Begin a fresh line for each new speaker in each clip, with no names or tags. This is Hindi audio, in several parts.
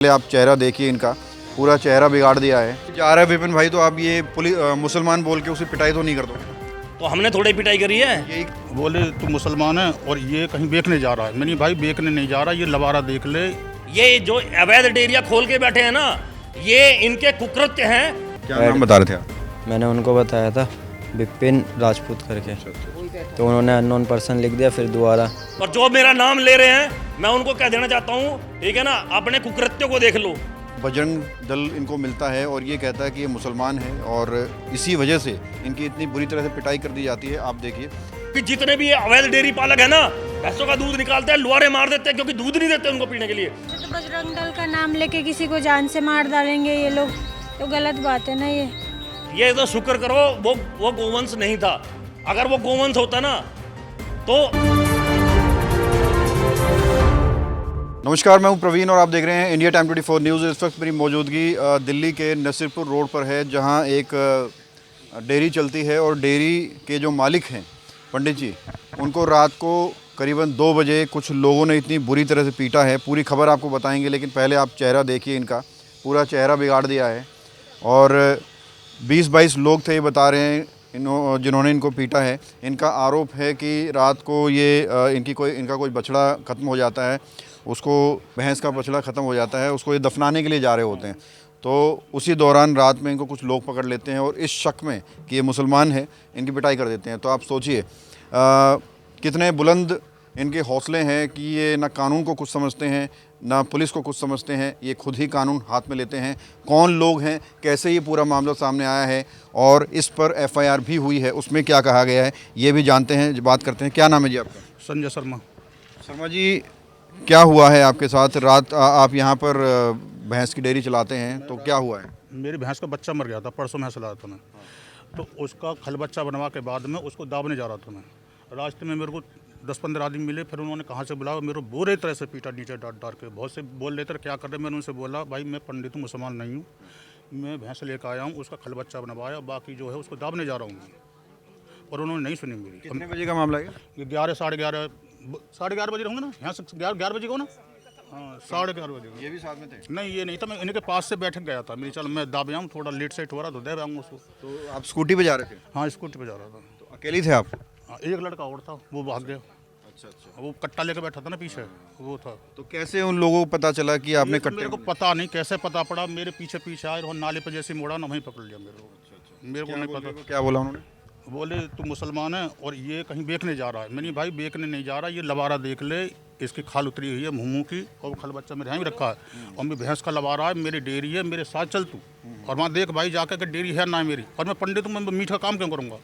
आप चेहरा देखिए, इनका पूरा चेहरा बिगाड़ दिया है। जा रहा है विपिन भाई, तो आप ये पुलिस मुसलमान बोल के उसे पिटाई तो नहीं कर दो?
तो हमने थोड़ी पिटाई करी है।
यही
बोले तू मुसलमान है और ये कहीं बेचने जा रहा है। मैंने भाई बेचने नहीं जा रहा, ये लबारा देख ले।
ये जो अवैध डेरिया खोल के बैठे हैं ना, ये इनके कुकृत्य हैं।
क्या नाम बता रहे थे आप?
मैंने उनको बताया था विपिन राजपूत करके, तो उन्होंने अननोन पर्सन लिख दिया। फिर दोबारा
और जो मेरा नाम ले रहे हैं, मैं उनको कह देना चाहता हूँ, ठीक है ना, अपने कुकृत्यों को देख लो।
बजरंग दल इनको मिलता है और ये कहता है कि ये मुसलमान है और इसी वजह से इनकी इतनी बुरी तरह से पिटाई कर दी जाती है। आप देखिए
कि जितने भी ये अवैध डेयरी पालक है ना, भैंसों का दूध निकालते हैं, लुहारे मार देते हैं, क्योंकि दूध नहीं देते उनको पीने के लिए।
तो बजरंग दल का नाम लेके किसी को जान से मार डालेंगे ये लोग, तो गलत बात है ना।
ये तो शुक्र करो वो गोवंश नहीं था। अगर वो गोवंश होता ना तो।
नमस्कार, मैं हूं प्रवीण और आप देख रहे हैं इंडिया टाइम 24 न्यूज़। इस वक्त मेरी मौजूदगी दिल्ली के नसीरपुर रोड पर है, जहां एक डेयरी चलती है और डेयरी के जो मालिक हैं पंडित जी, उनको रात को करीबन 2 बजे कुछ लोगों ने इतनी बुरी तरह से पीटा है। पूरी खबर आपको बताएंगे, लेकिन पहले आप चेहरा देखिए, इनका पूरा चेहरा बिगाड़ दिया है। और 20-22 लोग थे, ये बता रहे हैं जिन्होंने इनको पीटा है। इनका आरोप है कि रात को ये इनका कोई बछड़ा ख़त्म हो जाता है, उसको भैंस का बछड़ा ख़त्म हो जाता है, उसको ये दफनाने के लिए जा रहे होते हैं। तो उसी दौरान रात में इनको कुछ लोग पकड़ लेते हैं और इस शक में कि ये मुसलमान है, इनकी पिटाई कर देते हैं। तो आप सोचिए कितने बुलंद इनके हौसले हैं कि ये ना कानून को कुछ समझते हैं, ना पुलिस को कुछ समझते हैं, ये खुद ही कानून हाथ में लेते हैं। कौन लोग हैं, कैसे ये पूरा मामला सामने आया है और इस पर FIR भी हुई है, उसमें क्या कहा गया है, ये भी जानते हैं, बात करते हैं। क्या नाम है जी आपका?
संजय शर्मा।
शर्मा जी, क्या हुआ है आपके साथ? रात आप यहाँ पर भैंस की डेयरी चलाते हैं, तो क्या हुआ है?
मेरी भैंस का बच्चा मर गया था, परसों भैंस लाया था मैं। तो उसका खल बच्चा बनवा के बाद में उसको दाबने जा रहा था मैं। रास्ते में मेरे को 10-15 आदमी मिले, फिर उन्होंने कहाँ से बुलाया, मेरे को बुरे तरह से पीटा, नीचे डांट के। बहुत से बोल लेते क्या कर रहे। मैंने उनसे बोला भाई मैं पंडित हूँ, मुसलमान नहीं हूँ, मैं भैंस लेकर आया हूँ, उसका खल बच्चा बनवाया, बाकी जो है उसको दाबने जा रहा हूँ। और उन्होंने नहीं सुनी मेरी।
कितने बजे का मामला है?
ये 11 साढ़े 11 बजे रहूँगा ना, यहाँ से 11 बजे को ना। हाँ, 11:30 बजे।
ये भी साथ में थे?
नहीं, ये नहीं था, मैं इनके पास से बैठ गया था। मेरी चल मैं दाब आऊँ, थोड़ा लेट सेट हो रहा तो दे आऊँगा उसको।
तो आप स्कूटी पे जा रहे थे?
हाँ, स्कूटी पे जा रहा था।
तो अकेली थे आप?
हाँ, एक लड़का और था, वो भाग गया।
अच्छा।
वो कट्टा लेकर बैठा था ना पीछे, वो था।
तो कैसे उन लोगों को पता चला कि आपने कट्टे?
मेरे को पता नहीं कैसे पता पड़ा, मेरे पीछे आए और नाले पे जैसे मोड़ा ना, वहीं पकड़ लिया मेरे को। मेरे को नहीं पता।
क्या बोला उन्होंने?
बोले तू मुसलमान है और ये कहीं बेचने जा रहा है। मैंने भाई बेचने नहीं जा रहा, ये लबारा देख ले, इसकी खाल उतरी हुई है मुँह की, और खल बच्चा मेरे यहाँ भी रखा है। और मैं भैंस का लबारा है, मेरी डेयरी है, मेरे साथ चल तू और वहाँ देख भाई जाकर के डेयरी है ना मेरी। और मैं पंडित हूँ, मैं मीठा काम क्यों करूँगा?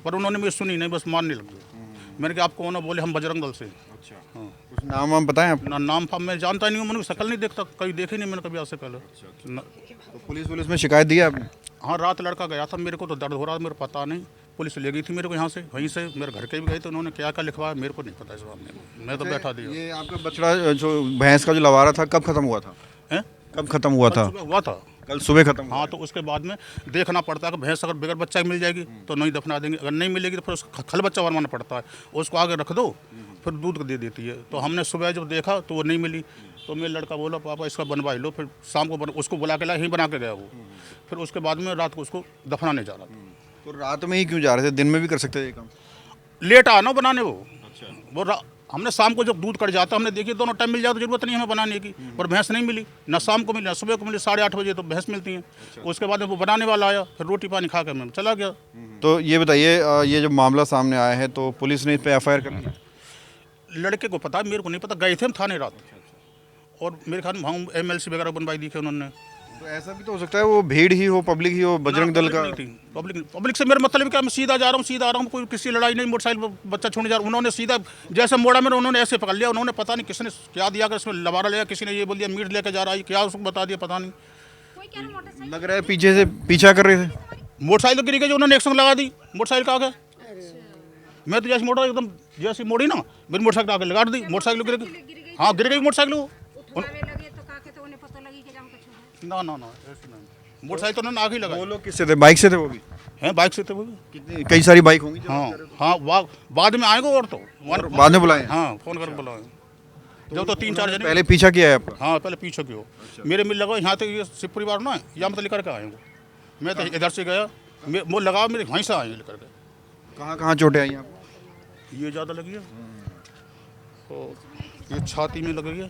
पर उन्होंने मेरी सुनी नहीं, बस मारने लग गए। मैंने कहा आप कौन हो? बोले हम बजरंग दल से।
अच्छा। हाँ, कुछ नाम वाम बताएं आप?
ना नाम फाम मैं जानता नहीं हूँ, मैंने शक्ल नहीं देखता, कभी देखी नहीं मैंने कभी आज से पहले।
तो पुलिस में शिकायत दी आपने?
हाँ, रात लड़का गया था, मेरे को तो दर्द हो रहा था, मेरे को पता नहीं। पुलिस ले गई थी मेरे को यहाँ से, वहीं से मेरे घर के भी गए थे, उन्होंने क्या क्या लिखवाया मेरे को नहीं पता इस मामले में। मैं तो बैठा दिया।
ये आपका बछड़ा जो भैंस का जो लवारा था, कब खत्म हुआ था?
हैं?
कब खत्म हुआ था?
हुआ था
कल सुबह खत्म हुआ।
हाँ, तो उसके बाद में देखना पड़ता है कि भैंस अगर बगैर बच्चा मिल जाएगी तो नहीं दफना देंगे, अगर नहीं मिलेगी तो फिर उसका खल बच्चा बनवाना पड़ता है। उसको आगे रख दो, फिर दूध दे देती है। तो हमने सुबह जब देखा तो वो नहीं मिली, तो मेरा लड़का बोला पापा इसका बनवा लो। फिर शाम को उसको बुला के लाया, यहीं बना के गया वो। फिर उसके बाद में रात को उसको दफनाने जा रहा था।
तो रात में ही क्यों जा रहे थे? दिन में भी कर सकते थे ये काम?
लेट आना बनाने वो। अच्छा। वो हमने शाम को जब दूध कट जाता, हमने देखी दोनों टाइम मिल जाए तो जरूरत नहीं हमें बनाने की। पर भैंस नहीं मिली, ना शाम को मिली ना सुबह को मिली। 8:30 बजे तो भैंस मिलती हैं। उसके बाद वो बनाने वाला आया, फिर रोटी पानी खा के मैं चला गया।
तो ये बताइए, ये जब मामला सामने आया है तो पुलिस ने इस पर FIR कर ली?
लड़के को पता, मेरे को नहीं पता। गए थे हम थाने रात, और मेरे ख्याल में हम MLC वगैरह बनवाई दी थी उन्होंने।
तो ऐसा भी तो हो सकता है वो भीड़ ही हो, पब्लिक ही हो, बजरंग दल का।
पब्लिक से मेरा मतलब क्या, मैं सीधा जा रहा हूँ, कोई किसी लड़ाई नहीं, मोटरसाइकिल बच्चा छोड़ने जा रहा हूँ। उन्होंने सीधा जैसे मोड़ा मेरे, उन्होंने ऐसे पकड़ लिया। उन्होंने पता नहीं किसने क्या दिया, कि इसमें लबारा लिया, किसी ने ये बोल दिया मीट लेकर जा रहा है, क्या उसको बता दिया पता नहीं।
लग रहा है पीछे से पीछा कर रहे थे।
मोटरसाइकिल गिरी गई, उन्होंने एक्शन लगा दी मोटरसाइकिल का आगे। मैं तो जैसे मोड़ा एकदम जैसी मोड़ी ना, मेरी मोटरसाइकिल आगे लगा दी, मोटरसाइकिल गिर गई। हाँ, गिर गई मोटरसाइकिल। ना ऐसे नहीं, मोटरसाइकिल तो उन्होंने आगे लगा।
वो लोग किससे थे? बाइक से थे वो भी?
हैं, बाइक से थे वो भी।
कितनी कई सारी बाइक होंगी?
हाँ, बाद में आएंगे और तो
बाद में बुलाएं?
हाँ, फ़ोन कर बुलाएं। जब तो 3-4 जने
पहले पीछा किया है आपका?
हाँ पहले पीछे की हो मेरे मिल लगा यहाँ तक ये शिव परिवार ना यहाँ मतलब लेकर के आए वो मैं तो इधर से गया वो लगा मेरे वहीं से आए लेकर के
कहाँ कहाँ चोटें आई आपको?
ये ज़्यादा लगी है और ये छाती में लगी है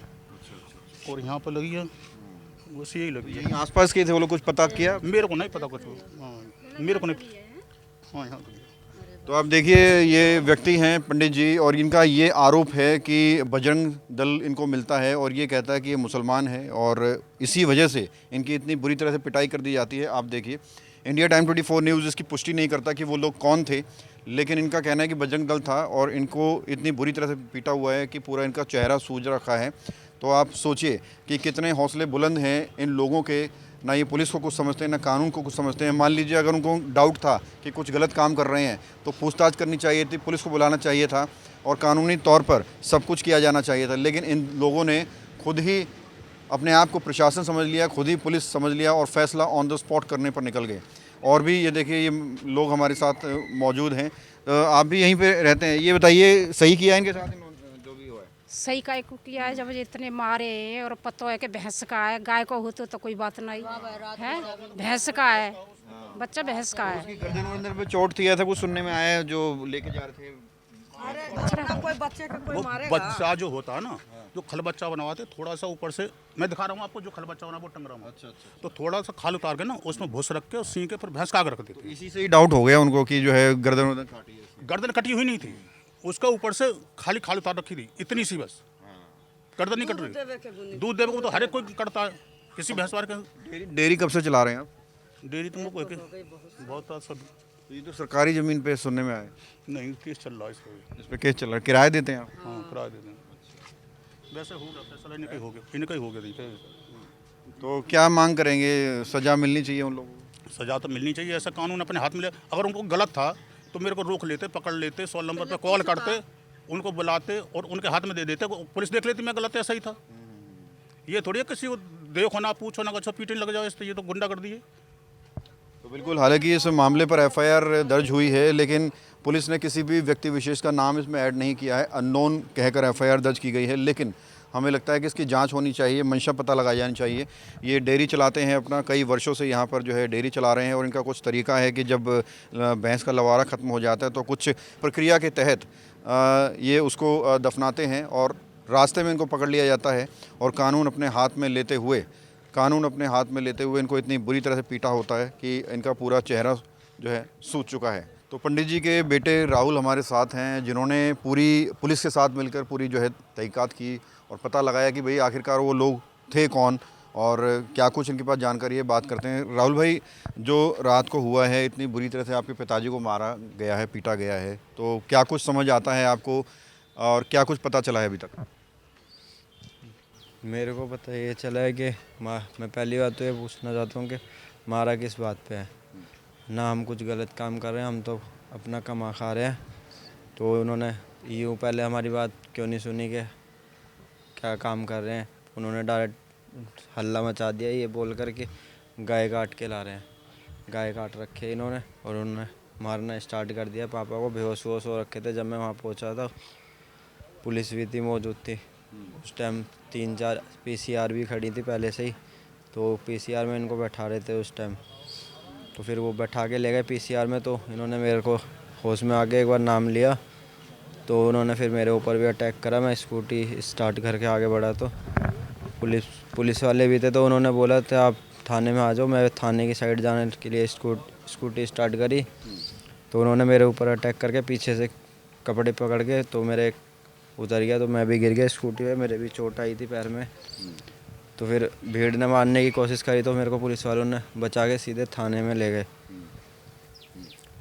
और यहाँ पर लगी है बस यही लगी है
यहीं आसपास के थे वो लोग, कुछ पता किया?
मेरे को नहीं पता कुछ हाँ मेरे को नहीं हाँ यहाँ लगी है।
तो आप देखिए ये व्यक्ति हैं पंडित जी, और इनका ये आरोप है कि बजरंग दल इनको मिलता है और ये कहता है कि ये मुसलमान है और इसी वजह से इनकी इतनी बुरी तरह से पिटाई कर दी जाती है। आप देखिए इंडिया टाइम 24 न्यूज़ इसकी पुष्टि नहीं करता कि वो लोग कौन थे, लेकिन इनका कहना है कि बजरंग दल था और इनको इतनी बुरी तरह से पीटा हुआ है कि पूरा इनका चेहरा सूज रखा है। तो आप सोचिए कि कितने हौसले बुलंद हैं इन लोगों के, ना ये पुलिस को कुछ समझते हैं ना कानून को कुछ समझते हैं। मान लीजिए अगर उनको डाउट था कि कुछ गलत काम कर रहे हैं तो पूछताछ करनी चाहिए थी, पुलिस को बुलाना चाहिए था और कानूनी तौर पर सब कुछ किया जाना चाहिए था, लेकिन इन लोगों ने खुद ही अपने आप को प्रशासन समझ लिया, खुद ही पुलिस समझ लिया और फैसला ऑन द स्पॉट करने पर निकल गए। और भी ये देखिए ये लोग हमारे साथ मौजूद हैं। आप भी यहीं पे रहते हैं, ये बताइए सही किया इनके साथ जो भी हुआ है?
सही काय को किया है जब इतने मारे हैं और पता है कि भैंस का है, गाय को हो तो कोई बात नहीं है, भैंस का है, बच्चा भैंस का है।
उसकी गर्दन वर्दन पे चोट थी ऐसा कुछ सुनने में आया है जो लेके जा रहे थे?
वो बच्चा जो होता है ना जो खल बच्चा बनवाते थोड़ा सा ऊपर से मैं दिखा रहा हूँ आपको जो खल बच्चा बना वो टंग रहा हूँ। अच्छा। तो थोड़ा सा खाल उतार के ना उसमें भूस रख के सी के फिर भैंस का आग रख देते।
इसी से ही डाउट हो गया उनको कि जो है गर्दन वर्दन काटी है इसकी।
गर्दन कटी हुई नहीं थी, उसका ऊपर से खाली खाल उतार रखी थी इतनी सी बस, गर्दन नहीं कट रही। दूध देवे को तो हर एक कोई कटता है किसी भैंस वाले का।
डेयरी कब से चला रहे हैं आप?
डेयरी तुमको बहुत सब
तो ये तो सरकारी ज़मीन पे सुनने में आए।
नहीं केस चल रहा है
इस पे केस चल रहा है, किराए देते हैं आप?
हाँ किराया दे दें वैसे हो गया फैसला इनका ही हो गया देखिए।
तो क्या मांग करेंगे? सज़ा मिलनी चाहिए उन लोगों को?
सजा तो मिलनी चाहिए, ऐसा कानून अपने हाथ में ले। अगर उनको गलत था तो मेरे को रोक लेते, पकड़ लेते, 100 नंबर पे कॉल करते, उनको बुलाते और उनके हाथ में दे देते, पुलिस देख लेती मैं गलत है सही था। ये थोड़ी है किसी को देखो ना पूछो ना कुछ पीटने लग जाओ, इस तो ये तो गुंडा कर दिए।
तो बिल्कुल, हालांकि इस मामले पर एफआईआर दर्ज हुई है, लेकिन पुलिस ने किसी भी व्यक्ति विशेष का नाम इसमें ऐड नहीं किया है। अननोन कहकर एफआईआर दर्ज की गई है, लेकिन हमें लगता है कि इसकी जांच होनी चाहिए, मंशा पता लगाई जानी चाहिए। ये डेयरी चलाते हैं अपना, कई वर्षों से यहाँ पर जो है डेयरी चला रहे हैं और इनका कुछ तरीका है कि जब भैंस का लवारा ख़त्म हो जाता है तो कुछ प्रक्रिया के तहत ये उसको दफनाते हैं और रास्ते में इनको पकड़ लिया जाता है और कानून अपने हाथ में लेते हुए इनको इतनी बुरी तरह से पीटा होता है कि इनका पूरा चेहरा जो है सूज चुका है। तो पंडित जी के बेटे राहुल हमारे साथ हैं, जिन्होंने पूरी पुलिस के साथ मिलकर पूरी जो है तहकीकात की और पता लगाया कि भाई आखिरकार वो लोग थे कौन और क्या कुछ इनके पास जानकारी है। बात करते हैं। राहुल भाई, जो रात को हुआ है, इतनी बुरी तरह से आपके पिताजी को मारा गया है, पीटा गया है, तो क्या कुछ समझ आता है आपको और क्या कुछ पता चला है अभी तक?
मेरे को पता ये चला है कि मैं पहली बात तो ये पूछना चाहता हूँ कि मारा किस बात पे है। ना हम कुछ गलत काम कर रहे हैं, हम तो अपना कमा खा रहे हैं। तो उन्होंने यूँ पहले हमारी बात क्यों नहीं सुनी कि क्या काम कर रहे हैं। उन्होंने डायरेक्ट हल्ला मचा दिया ये बोल कर कि गाय काट के ला रहे हैं। गाय काट रखे इन्होंने और उन्होंने मारना स्टार्ट कर दिया। पापा को बेहोश वोश हो रखे थे। जब मैं वहाँ पहुँचा था पुलिस भी थी, मौजूद थी उस टाइम। 3-4 पीसीआर भी खड़ी थी पहले से ही, तो पीसीआर में इनको बैठा रहे थे उस टाइम। तो फिर वो बैठा के ले गए पीसीआर में। तो इन्होंने मेरे को होश में आके एक बार नाम लिया, तो उन्होंने फिर मेरे ऊपर भी अटैक करा। मैं स्कूटी स्टार्ट करके आगे बढ़ा तो पुलिस वाले भी थे, तो उन्होंने बोला था आप थाने में आ जाओ। मैं थाने की साइड जाने के लिए स्कूटी स्टार्ट करी, तो उन्होंने मेरे ऊपर अटैक करके पीछे से कपड़े पकड़ के तो मेरे उतर गया। तो मैं भी गिर गया स्कूटी पे, मेरे भी चोट आई थी पैर में। तो फिर भीड़ ने मारने की कोशिश करी तो मेरे को पुलिस वालों ने बचा के सीधे थाने में ले गए।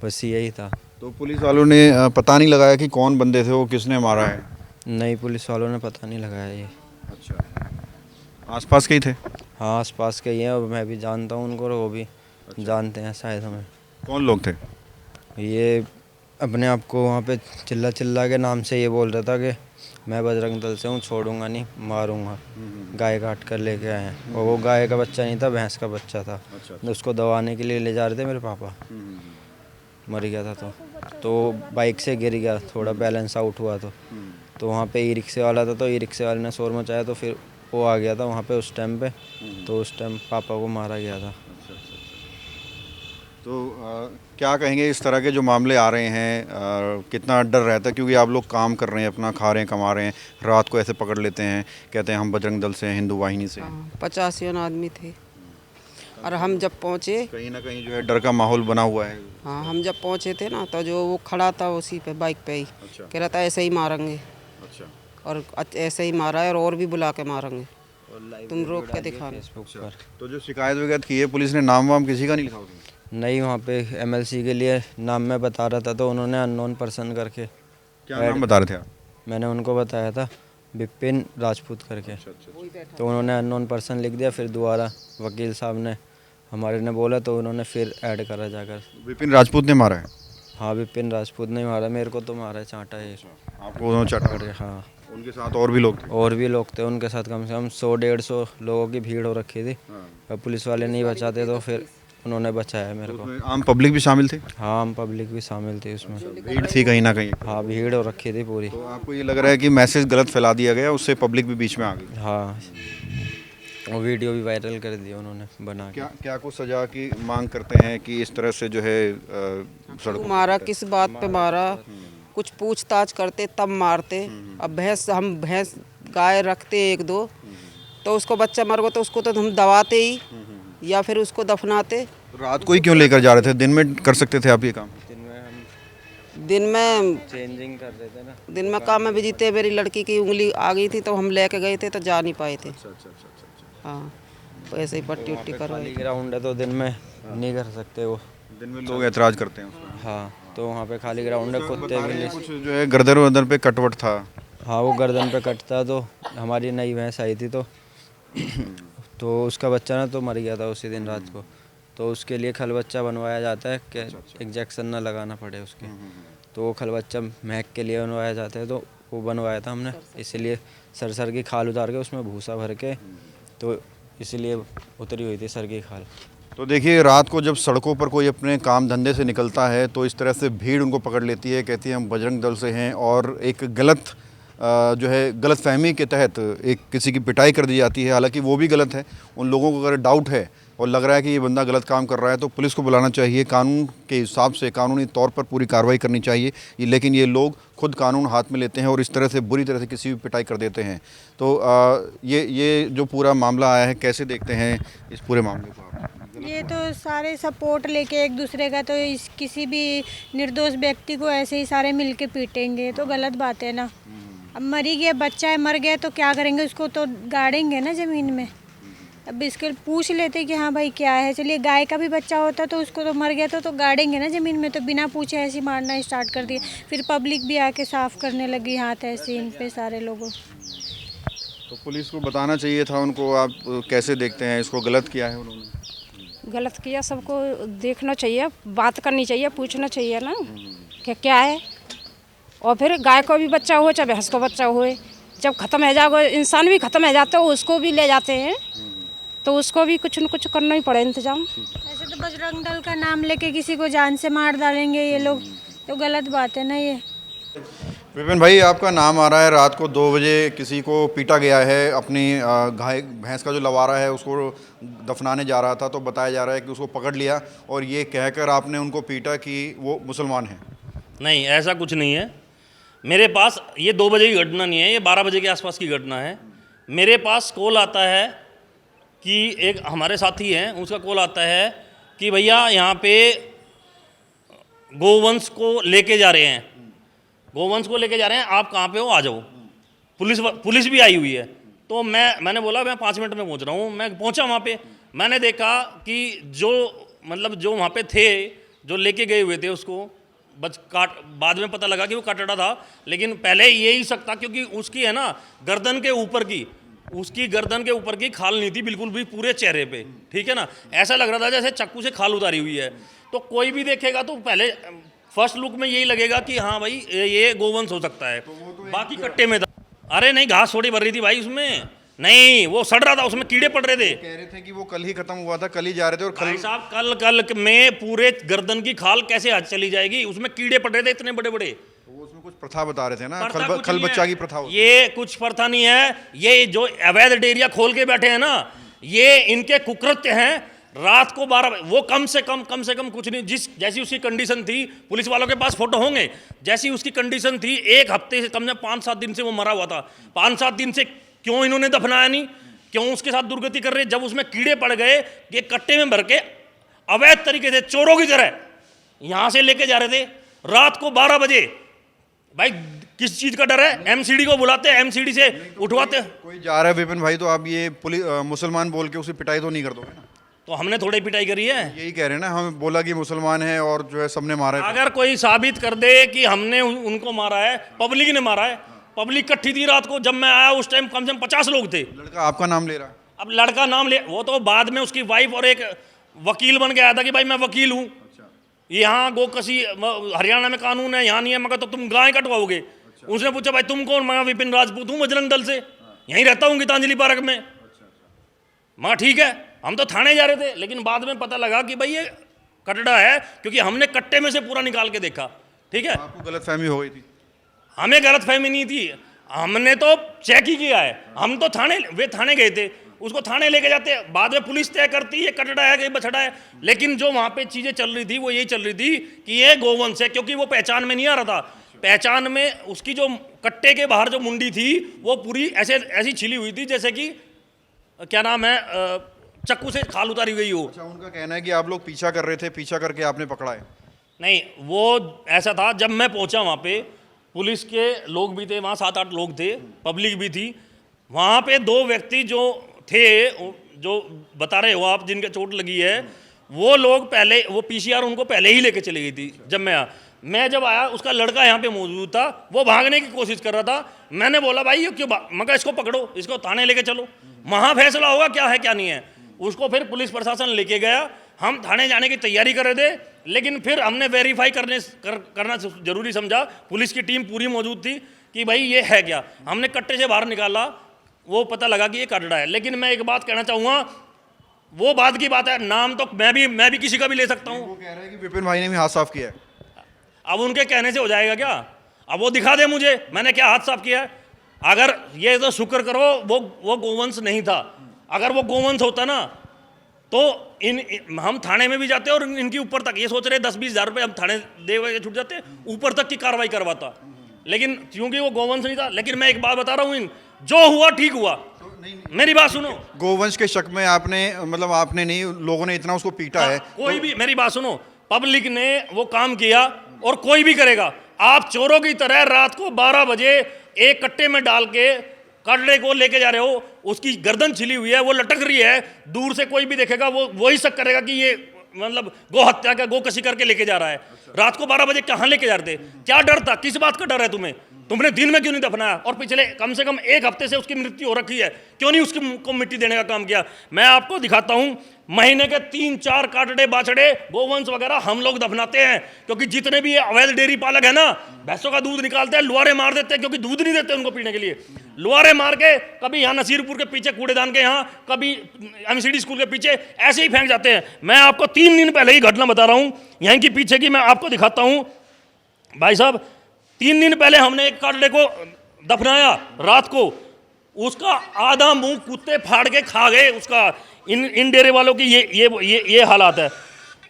बस यही था।
तो पुलिस वालों ने पता नहीं लगाया कि कौन बंदे थे, वो किसने मारा है?
नहीं, पुलिस वालों ने पता नहीं लगाया ये।
अच्छा, आसपास के ही थे?
हाँ, आसपास के ही हैं और मैं भी जानता हूँ उनको और वो भी जानते हैं शायद हमें।
कौन लोग थे?
ये अपने आप को वहाँ पे चिल्ला के नाम से ये बोल रहा था कि मैं बजरंग दल से हूँ, छोड़ूंगा नहीं, मारूंगा। गाय काट कर लेके आए हैं और वो गाय का बच्चा नहीं था, भैंस का बच्चा था।
अच्छा।
उसको दवाने के लिए ले जा रहे थे मेरे पापा। मर गया था तो बाइक से गिर गया, थोड़ा बैलेंस आउट हुआ तो तो वहाँ पे ई रिक्शे वाला था, तो ई रिक्शे वाले ने शोर मचाया, तो फिर वो आ गया था वहाँ पे उस टाइम पे, तो उस टाइम पापा को मारा गया था।
तो क्या कहेंगे इस तरह के जो मामले आ रहे हैं, कितना डर रहता है, क्योंकि आप लोग काम कर रहे हैं, अपना खा रहे हैं, कमा रहे हैं, रात को ऐसे पकड़ लेते हैं, कहते हैं हम बजरंग दल से हैं, हिंदू वाहिनी से हैं।
50 आदमी थे और हम जब पहुँचे,
कहीं ना कहीं जो है डर का माहौल बना हुआ है।
हाँ हम जब पहुँचे थे ना, तो जो वो खड़ा था उसी पे बाइक पे ही
अच्छा।
कह रहा था ऐसे ही मारेंगे,
अच्छा।
और ऐसे ही मारा है और भी बुला के मारेंगे, तुम रोक के दिखाना।
फेसबुक पर
तो जो शिकायत वगैरह की है पुलिस ने, नाम वाम किसी का नहीं लिखा उसमें?
नहीं, वहाँ पे MLC के लिए नाम मैं बता रहा था, तो उन्होंने अननोन पर्सन करके,
क्या नाम बता रहे थे आप?
मैंने उनको बताया था विपिन राजपूत करके, तो उन्होंने अननोन पर्सन लिख दिया। फिर दोबारा वकील साहब ने हमारे ने बोला, तो उन्होंने फिर ऐड करा जाकर।
विपिन राजपूत ने मारा है
हाँ, विपिन राजपूत ने मारा, मेरे को तो मारा है, चांटा है।
आपको? उन्होंने चटा
अरे हाँ,
उनके साथ और भी लोग थे?
और भी लोग थे उनके साथ, कम से कम 100-150 लोगों की भीड़ हो रखी थी। और पुलिस वाले नहीं बचाते, तो फिर उन्होंने बचाया मेरे को।
उसमें आम पब्लिक भी शामिल थे?
हाँ, हम पब्लिक भी शामिल थी उसमें।
भीड़ थी कहीं ना कहीं?
हाँ, भीड़ हो रखी थी पूरी।
तो आपको ये लग रहा है कि मैसेज गलत फैला दिया गया, उससे पब्लिक भी बीच में आ गई?
हाँ, वो वीडियो भी वायरल कर दिया उन्होंने बना के।
क्या कुछ सजा की मांग करते हैं कि इस तरह से जो है सड़कों
मारा किस बात पे मारा, कुछ पूछताछ करते तब मारते। अब हम भैंस गाय रखते 1-2, तो उसको बच्चा मर गया तो उसको तो हम दबाते ही या फिर उसको दफनाते।
रात को ही क्यों लेकर जा रहे थे? दिन में कर सकते थे आप ये काम?
दिन में
चेंजिंग कर रहे थे ना,
दिन में काम में बिजी थे, मेरी लड़की की उंगली आ गई थी तो हम लेके गए थे, तो जा नहीं पाए थे। हाँ, तो ऐसे ही पट्टी उट्टी करवाई।
खाली ग्राउंड है तो दिन में नहीं कर सकते वो।
दिन में लोग ऐतराज करते हैं उसमें।
हाँ, तो वहाँ पे खाली ग्राउंड है, कुत्ते भी
कुछ जो है गर्दन वर्दन पे कटवट था?
हाँ, वो गर्दन पे कटता, तो हमारी नई भैंस आई थी, तो उसका बच्चा ना तो मर गया था उसी दिन रात को, तो उसके लिए खल बच्चा बनवाया जाता है कि इंजेक्शन ना लगाना पड़े उसके, तो वो खल बच्चा महक के लिए बनवाया जाता है, तो वो बनवाया था हमने, इसीलिए सर की खाल उतार के उसमें भूसा भर के, तो इसीलिए उतरी हुई थी सर की खाल।
तो देखिए, रात को जब सड़कों पर कोई अपने काम धंधे से निकलता है तो इस तरह से भीड़ उनको पकड़ लेती है, कहती है हम बजरंग दल से हैं, और एक गलत जो है गलतफहमी के तहत एक किसी की पिटाई कर दी जाती है। हालांकि वो भी गलत है। उन लोगों को अगर डाउट है और लग रहा है कि ये बंदा गलत काम कर रहा है तो पुलिस को बुलाना चाहिए, कानून के हिसाब से कानूनी तौर पर पूरी कार्रवाई करनी चाहिए। लेकिन ये लोग खुद कानून हाथ में लेते हैं और इस तरह से बुरी तरह से किसी भी पिटाई कर देते हैं। तो ये जो पूरा मामला आया है, कैसे देखते हैं इस पूरे मामले को आप?
ये तो सारे सपोर्ट लेके एक दूसरे का, तो इस किसी भी निर्दोष व्यक्ति को ऐसे ही सारे मिलके पीटेंगे तो गलत बात है ना। अब मरी गया बच्चा है, मर गया तो क्या करेंगे, उसको तो गाड़ेंगे ना ज़मीन में। अब इसके पूछ लेते कि हाँ भाई क्या है। चलिए गाय का भी बच्चा होता तो उसको तो मर गया तो गाड़ेंगे ना ज़मीन में, तो बिना पूछे ऐसे ही मारना स्टार्ट कर दिया। फिर पब्लिक भी आके साफ़ करने लगी हाथ ऐसे इन पे सारे लोगों।
तो पुलिस को बताना चाहिए था उनको। आप कैसे देखते हैं इसको? गलत किया है उन्होंने?
गलत किया, सबको देखना चाहिए, बात करनी चाहिए, पूछना चाहिए ना कि क्या है। और फिर गाय को भी बच्चा हो चाहे भैंस को बच्चा हो, जब ख़त्म हो जाएगा इंसान भी ख़त्म हो जाते हो, उसको भी ले जाते हैं, तो उसको भी कुछ न कुछ करना ही पड़े इंतजाम।
ऐसे तो बजरंग दल का नाम लेके किसी को जान से मार डालेंगे ये लोग, तो गलत बात है ना ये।
विपिन भाई, आपका नाम आ रहा है। रात को 2 बजे किसी को पीटा गया है, अपनी गाय भैंस का जो लवारा है उसको दफनाने जा रहा था, तो बताया जा रहा है कि उसको पकड़ लिया और ये कहकर आपने उनको पीटा कि वो मुसलमान है।
नहीं, ऐसा कुछ नहीं है। मेरे पास ये 2 बजे की घटना नहीं है, ये 12 बजे के आसपास की घटना है। मेरे पास कॉल आता है कि एक हमारे साथी हैं, उसका कॉल आता है कि भैया यहाँ पे गोवंश को लेके जा रहे हैं, गोवंश को लेके जा रहे हैं, आप कहाँ पे हो, आ जाओ। पुलिस भी आई हुई है। तो मैंने बोला मैं 5 मिनट में पहुँच रहा हूँ। मैं पहुँचा वहाँ पे, मैंने देखा कि जो वहाँ पे थे, जो लेके गए हुए थे उसको बाद में पता लगा कि वो काटड़ा था, लेकिन पहले ये ही सकता, क्योंकि उसकी है ना गर्दन के ऊपर की, उसकी गर्दन के ऊपर की खाल नहीं थी बिल्कुल भी पूरे चेहरे पे, ठीक है ना। ऐसा लग रहा था जैसे चाकू से खाल उतारी हुई है। तो कोई भी देखेगा तो पहले फर्स्ट लुक में यही लगेगा कि हाँ भाई ये गोवंश हो सकता है। बाकी कट्टे में था। अरे नहीं, घास थोड़ी भर रही थी भाई उसमें, नहीं वो सड़ रहा था, उसमें कीड़े पड़ रहे थे।
कह रहे थे कि वो कल ही खत्म हुआ था, कल ही जा रहे थे। और
भाई साहब कल में पूरे गर्दन की खाल कैसे आज चली जाएगी, उसमें कीड़े पड़ रहे थे इतने बड़े बड़े।
वो उसमें कुछ प्रथा बता रहे थे ना,
प्रथा कुछ
खल
नहीं
बच्चा
है।
की प्रथा होती
ये कुछ प्रथा नहीं है, ये जो अवैध डेयरिया खोल के बैठे हैं ना, ये इनके कुकृत्य हैं। रात को 12 वो कम से कम कुछ नहीं, जैसी उसकी कंडीशन थी, पुलिस वालों के पास फोटो होंगे, जैसी उसकी कंडीशन थी, एक हफ्ते से कम से 5-7 दिन से वो मरा हुआ था। 5-7 दिन से क्यों इन्होंने दफनाया नहीं, क्यों उसके साथ दुर्गति कर रहे? जब उसमें कीड़े पड़ गए, ये कट्टे में भर के अवैध तरीके से चोरों की तरह यहां से लेके जा रहे थे रात को 12 बजे। भाई किस चीज का डर है? एमसीडी को बुलाते, एमसीडी से उठवाते।
कोई जा रहा है विपिन भाई, तो आप ये पुलिस मुसलमान बोल के उसे पिटाई तो नहीं कर दोगे ना?
तो हमने थोड़ी पिटाई करी है।
यही कह रहे हैं ना, हम बोला कि मुसलमान है और जो है सबने मारा है।
अगर कोई साबित कर दे कि हमने उनको मारा है, पब्लिक ने मारा है, पब्लिक इकट्ठी थी रात को, जब मैं आया उस टाइम कम से कम 50 लोग थे।
लड़का आपका नाम ले रहा है?
अब लड़का नाम ले, वो तो बाद में उसकी वाइफ और एक वकील बन के आया था कि भाई मैं वकील हूँ, यहाँ गोकसी हरियाणा में कानून है, यहाँ नहीं है। मगर तो तुम गाय कटवाओगे। उसने पूछा भाई तुम कौन? मैं विपिन राजपूत हूँ, बजरंग दल से, यहीं रहता हूँ गीतांजलि पार्क में। मगर ठीक है, हम तो थाने जा रहे थे, लेकिन बाद में पता लगा कि भाई ये कटड़ा है, क्योंकि हमने कट्टे में से पूरा निकाल के देखा। ठीक है,
आपको गलतफहमी हो गई थी?
हमें गलतफहमी नहीं थी, हमने तो चेक ही किया है। हम तो वे थाने गए थे, उसको थाने लेके जाते, बाद में पुलिस तय करती है कटड़ा है कि बछड़ा है। लेकिन जो वहाँ पे चीज़ें चल रही थी वो यही चल रही थी कि ये गोवंश है, क्योंकि वो पहचान में नहीं आ रहा था। पहचान में उसकी जो कट्टे के बाहर जो मुंडी थी वो पूरी ऐसी छिली हुई थी जैसे कि क्या नाम है, चक्कू से खाल उतारी गई हो।
अच्छा, उनका कहना है कि आप लोग पीछा कर रहे थे, पीछा करके आपने पकड़ा है।
नहीं, वो ऐसा था, जब मैं पहुंचा वहाँ पे पुलिस के लोग भी थे, वहाँ 7-8 लोग थे, पब्लिक भी थी। वहाँ पे 2 व्यक्ति जो थे, जो बता रहे हो आप, जिनके चोट लगी है, वो लोग पहले, वो पीसीआर उनको पहले ही लेके चली गई थी। जब मैं जब आया, उसका लड़का यहाँ पे मौजूद था, वो भागने की कोशिश कर रहा था। मैंने बोला भाई ये क्यों मगर इसको पकड़ो, इसको थाने लेके चलो, वहाँ फैसला होगा क्या है क्या नहीं है। उसको फिर पुलिस प्रशासन लेके गया। हम थाने जाने की तैयारी कर रहे थे, लेकिन फिर हमने वेरीफाई करना जरूरी समझा। पुलिस की टीम पूरी मौजूद थी कि भाई ये है क्या। हमने कट्टे से बाहर निकाला, वो पता लगा कि ये कटड़ा है। लेकिन मैं एक बात कहना चाहूँगा, वो बात की बात है, नाम तो मैं भी किसी का भी ले सकता हूँ।
वो कह रहे हैं कि विपिन भाई ने भी हाथ साफ किया है।
अब उनके कहने से हो जाएगा क्या? अब वो दिखा दे मुझे, मैंने क्या हाथ साफ किया है। अगर ये तो शुक्र करो वो गोवंश नहीं था। अगर वो गोवंश होता ना तो हम थाने में भी जाते और इनकी ऊपर तक, ये सोच रहे 10-20 हज़ार रुपये हम थाने दे छूट जाते, ऊपर तक की कार्रवाई करवाता। लेकिन क्योंकि वो गोवंश नहीं था। लेकिन मैं एक बात बता रहा हूँ, जो हुआ ठीक हुआ। मेरी बात सुनो,
गोवंश के शक में आपने, मतलब आपने नहीं, लोगों ने इतना उसको पीटा है।
कोई भी, मेरी बात सुनो, पब्लिक ने वो काम किया और कोई भी करेगा। आप चोरों की तरह रात को 12 बजे एक कट्टे में डाल के कटड़े को लेके जा रहे हो, उसकी गर्दन छिली हुई है, वो लटक रही है, दूर से कोई भी देखेगा वो वही शक करेगा कि ये मतलब गो हत्या का, गो कसी करके लेके जा रहा है। रात को 12 बजे कहाँ लेके जा रहे थे? क्या डर था? किस बात का डर है तुम्हें? तुमने दिन में क्यों नहीं दफनाया? और पिछले कम से कम 1 हफ्ते से उसकी मृत्यु हो रखी है, क्यों नहीं उसकी को मिट्टी देने का काम किया? मैं आपको दिखाता हूँ, महीने के 3-4 काटड़े बाछड़े गोवंश वगैरह हम लोग दफनाते हैं। क्योंकि जितने भी ये अवैध डेयरी पालक है ना, भैंसों का दूध निकालते हैं, लुहारे मार देते हैं, क्योंकि दूध नहीं देते उनको पीने के लिए। लुहारे मार के कभी यहाँ नसीरपुर के पीछे कूड़ेदान के यहाँ, कभी एमसीडी स्कूल के पीछे ऐसे ही फेंक जाते हैं। मैं आपको 3 दिन पहले ही घटना बता रहा हूँ, यहीं की पीछे की मैं आपको दिखाता हूँ। भाई साहब, 3 दिन पहले हमने एक काटड़े को दफनाया रात को, उसका आधा मुंह कुत्ते फाड़ के खा गए उसका। इन डेरे वालों की ये हालात है।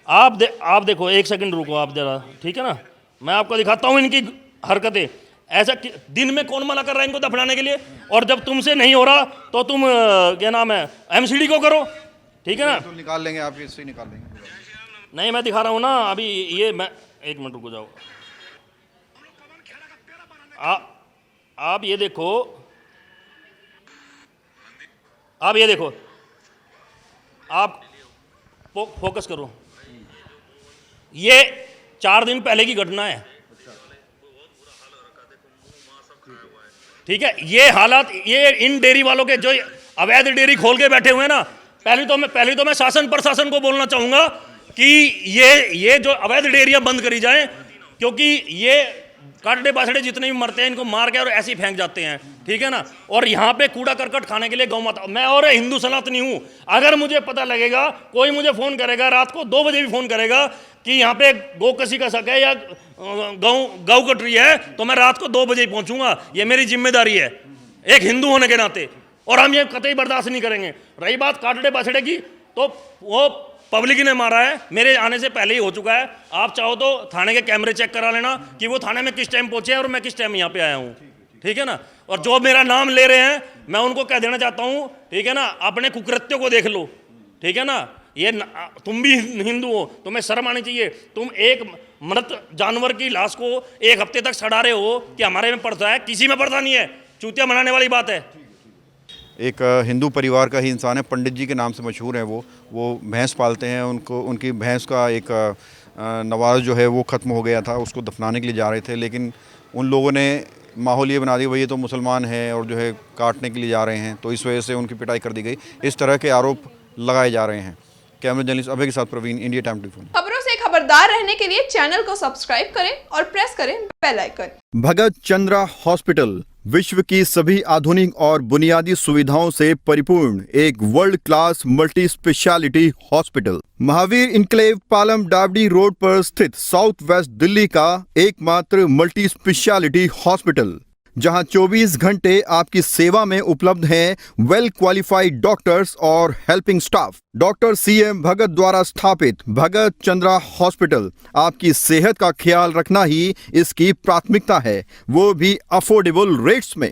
आप देखो, 1 सेकंड रुको आप जरा, ठीक है ना? मैं आपको दिखाता हूँ इनकी हरकतें। ऐसा दिन में कौन मना कर रहा है इनको दफनाने के लिए? और जब तुमसे नहीं हो रहा तो तुम क्या नाम है, एमसीडी को करो, ठीक है ना?
तो निकाल लेंगे, आप इससे निकाल लेंगे।
नहीं, मैं दिखा रहा हूँ ना अभी। ये मैं 1 मिनट रुको जाओ। आप ये देखो, आप ये देखो, आप फोकस करो। ये 4 दिन पहले की घटना है, ठीक है? ये हालात, ये इन डेयरी वालों के जो अवैध डेयरी खोल के बैठे हुए हैं ना, पहले तो मैं शासन प्रशासन को बोलना चाहूंगा कि ये जो अवैध डेयरियां बंद करी जाएं, क्योंकि ये काटड़े बासड़े जितने भी मरते हैं इनको मार के और ऐसे ही फेंक जाते हैं, ठीक है ना। और यहाँ पे कूड़ा करकट खाने के लिए गौ माता, मैं और हिंदू सनातनी हूँ, अगर मुझे पता लगेगा, कोई मुझे फ़ोन करेगा रात को 2 बजे भी फ़ोन करेगा कि यहाँ पे गौ कसी का शक है या गौ कट रही है, तो मैं रात को 2 बजे ही पहुँचूंगा। ये मेरी जिम्मेदारी है एक हिंदू होने के नाते, और हम ये कतई बर्दाश्त नहीं करेंगे। रही बात काटड़े बासड़े की, तो वो पब्लिक ने मारा है, मेरे आने से पहले ही हो चुका है। आप चाहो तो थाने के कैमरे चेक करा लेना कि वो थाने में किस टाइम पहुंचे और मैं किस टाइम यहाँ पे आया हूँ, ठीक है ना। और जो मेरा नाम ले रहे हैं, मैं उनको कह देना चाहता हूँ, ठीक है ना, अपने कुकृत्यों को देख लो, ठीक है ना। ये तुम भी हिंदू हो, तुम्हें शर्म आनी चाहिए। तुम एक मृत जानवर की लाश को 1 हफ्ते तक सड़ा रहे हो कि हमारे में पड़ता है, किसी में पड़ता नहीं है, चूतिया बनाने वाली बात है।
एक हिंदू परिवार का ही इंसान है, पंडित जी के नाम से मशहूर हैं वो भैंस पालते हैं। उनकी भैंस का एक नवाज जो है वो ख़त्म हो गया था, उसको दफनाने के लिए जा रहे थे, लेकिन उन लोगों ने माहौल ये बना दिया भाई ये तो मुसलमान है और जो है काटने के लिए जा रहे हैं, तो इस वजह से उनकी पिटाई कर दी गई। इस तरह के आरोप लगाए जा रहे हैं। कैमरा जर्नलिस्ट अभय के साथ प्रवीण, इंडिया टाइम 24।
खबरों से खबरदार रहने के लिए चैनल को सब्सक्राइब करें और प्रेस करें बेल आइकन।
भगत चंद्रा हॉस्पिटल विश्व की सभी आधुनिक और बुनियादी सुविधाओं से परिपूर्ण एक world class multi speciality hospital, Mahavir enclave Palam Dabri road पर स्थित साउथ वेस्ट दिल्ली का एकमात्र मल्टी स्पेशलिटी हॉस्पिटल, जहां 24 घंटे आपकी सेवा में उपलब्ध हैं वेल क्वालिफाइड डॉक्टर्स और हेल्पिंग स्टाफ। डॉक्टर CM भगत द्वारा स्थापित भगत चंद्रा हॉस्पिटल आपकी सेहत का ख्याल रखना ही इसकी प्राथमिकता है, वो भी अफोर्डेबल रेट्स में।